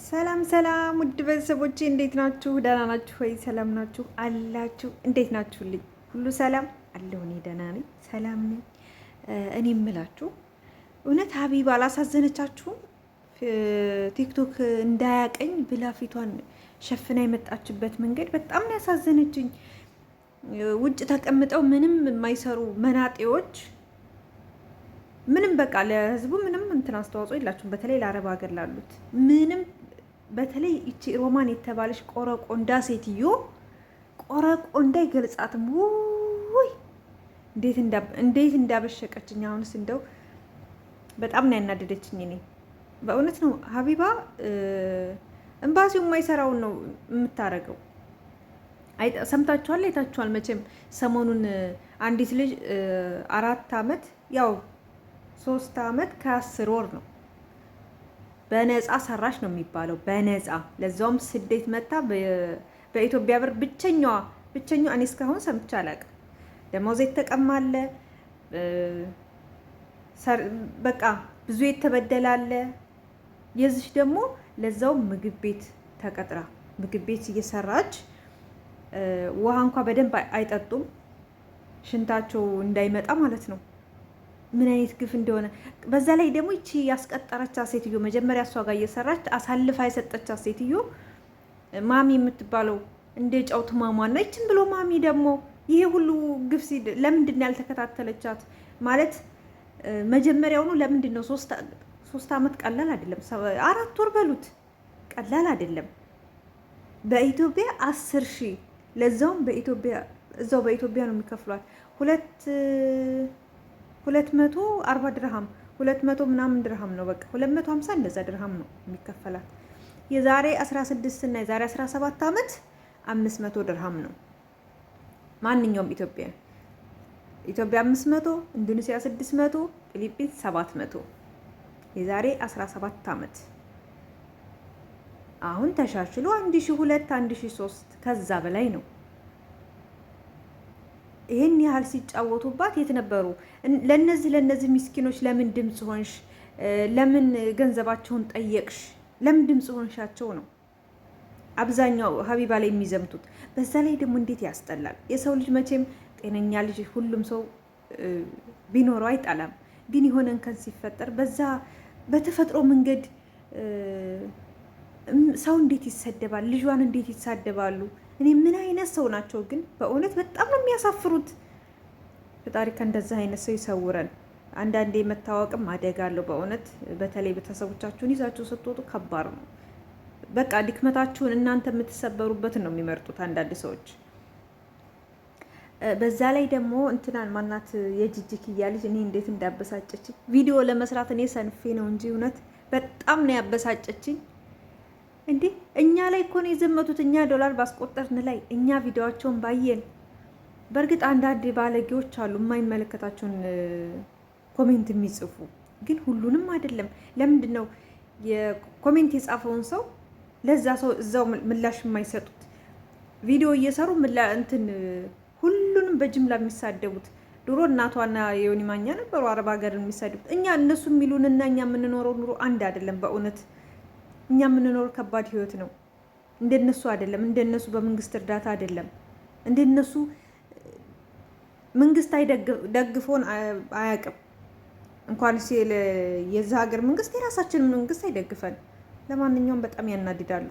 ሰላም ሰላም ውድ ቤተሰቦቼ እንዴት ናችሁ? ደህና ናችሁ ወይ? ሰላም ናችሁ አላችሁ? እንዴት ናችሁልኝ? ሁሉ ሰላም አለሁ። እኔ ደህና ነኝ፣ ሰላም ነኝ። እኔ የምላችሁ እውነት ሀቢባ አላሳዘነቻችሁም? ቲክቶክ እንዳያቀኝ ብላ ፊቷን ሸፍና የመጣችበት መንገድ በጣም ነው ያሳዘነችኝ። ውጭ ተቀምጠው ምንም የማይሰሩ መናጤዎች ምንም በቃ ለህዝቡ ምንም እንትን አስተዋጽኦ የላችሁም። በተለይ ለአረብ ሀገር ላሉት ምንም በተለይ እቺ ሮማን የተባለች ቆረቆንዳ ሴትዮ ቆረቆንዳ አይገልጻትም። ውይ እንዴት እንዳበሸቀችኝ! አሁንስ እንደው በጣም ነው ያናደደችኝ። እኔ በእውነት ነው ሀቢባ ኤምባሲው የማይሰራውን ነው የምታረገው። ሰምታችኋል፣ አይታችኋል መቼም ሰሞኑን አንዲት ልጅ 4 ዓመት ያው 3 ዓመት ከ10 ወር ነው በነፃ ሰራሽ ነው የሚባለው። በነፃ ለዛውም ስደት መታ በኢትዮጵያ ብር ብቸኛዋ እኔ እስካሁን ሰምቼ አላውቅም። ደሞዝ የተቀማለ በቃ ብዙ የተበደላለ። የዚህ ደግሞ ለዛውም ምግብ ቤት ተቀጥራ ምግብ ቤት እየሰራች ውሃ እንኳ በደንብ አይጠጡም፣ ሽንታቸው እንዳይመጣ ማለት ነው። ምን አይነት ግፍ እንደሆነ። በዛ ላይ ደግሞ ይቺ ያስቀጠረቻት ሴትዮ መጀመሪያ እሷ ጋር እየሰራች አሳልፋ የሰጠቻት ሴትዮ ማሚ የምትባለው እንደ ጫው ትማሟና ይችን ብሎ ማሚ ደግሞ ይሄ ሁሉ ግፍ ለምንድን ነው ያልተከታተለቻት? ማለት መጀመሪያውኑ ለምንድን ነው 3 ዓመት ቀላል አይደለም፣ 4 ወር በሉት ቀላል አይደለም። በኢትዮጵያ 10,000 ለዛውም እዛው በኢትዮጵያ ነው የሚከፍሏት 240 ድርሃም 200 ምናምን ድርሃም ነው። በቃ 250 እንደዛ ድርሃም ነው የሚከፈላት። የዛሬ 16 እና የዛሬ 17 ዓመት 500 ድርሃም ነው። ማንኛውም ኢትዮጵያ 500፣ ኢንዶኔሲያ 600፣ ፊሊፒንስ 700 የዛሬ 17 ዓመት። አሁን ተሻሽሎ 1,200 1,300 ከዛ በላይ ነው። ይሄን ያህል ሲጫወቱባት የት ነበሩ? ለነዚህ ምስኪኖች ለምን ድምፅ ሆንሽ? ለምን ገንዘባቸውን ጠየቅሽ? ለምን ድምፅ ሆንሻቸው ነው አብዛኛው ሀቢባ ላይ የሚዘምቱት። በዛ ላይ ደግሞ እንዴት ያስጠላል። የሰው ልጅ መቼም ጤነኛ ልጅ ሁሉም ሰው ቢኖረው አይጠላም። ግን የሆነ እንከን ሲፈጠር በዛ በተፈጥሮ መንገድ ሰው እንዴት ይሰደባል? ልጇን እንዴት ይሳደባሉ? እኔ ምን አይነት ሰው ናቸው ግን? በእውነት በጣም ነው የሚያሳፍሩት። ፈጣሪ ከእንደዛ አይነት ሰው ይሰውረን። አንዳንዴ መታወቅም አደጋ አለው በእውነት። በተለይ ቤተሰቦቻችሁን ይዛችሁ ስትወጡ ከባድ ነው። በቃ ድክመታችሁን እናንተ የምትሰበሩበትን ነው የሚመርጡት አንዳንድ ሰዎች። በዛ ላይ ደግሞ እንትናን ማናት የጂጂክያ ልጅ እኔ እንዴት እንዳበሳጨችኝ ቪዲዮ ለመስራት እኔ ሰንፌ ነው እንጂ እውነት በጣም ነው ያበሳጨችኝ። እንዴ እኛ ላይ እኮ ነው የዘመቱት። እኛ ዶላር ባስቆጠርን ላይ እኛ ቪዲዮዋቸውን ባየን። በእርግጥ አንዳንድ ባለጌዎች አሉ የማይመለከታቸውን ኮሜንት የሚጽፉ፣ ግን ሁሉንም አይደለም። ለምንድን ነው የኮሜንት የጻፈውን ሰው ለዛ ሰው እዛው ምላሽ የማይሰጡት? ቪዲዮ እየሰሩ ሁሉንም በጅምላ የሚሳደቡት። ድሮ እናቷና የዮኒ ማኛ ነበሩ አረብ ሀገር የሚሳደቡት። እኛ እነሱ የሚሉንና እኛ የምንኖረው ኑሮ አንድ አይደለም በእውነት። እኛ የምንኖር ከባድ ህይወት ነው። እንደነሱ አይደለም። እንደነሱ በመንግስት እርዳታ አይደለም። እንደነሱ መንግስት ደግፎን አያውቅም። እንኳን የዛ ሀገር መንግስት የራሳችንን መንግስት አይደግፈን። ለማንኛውም በጣም ያናድዳሉ።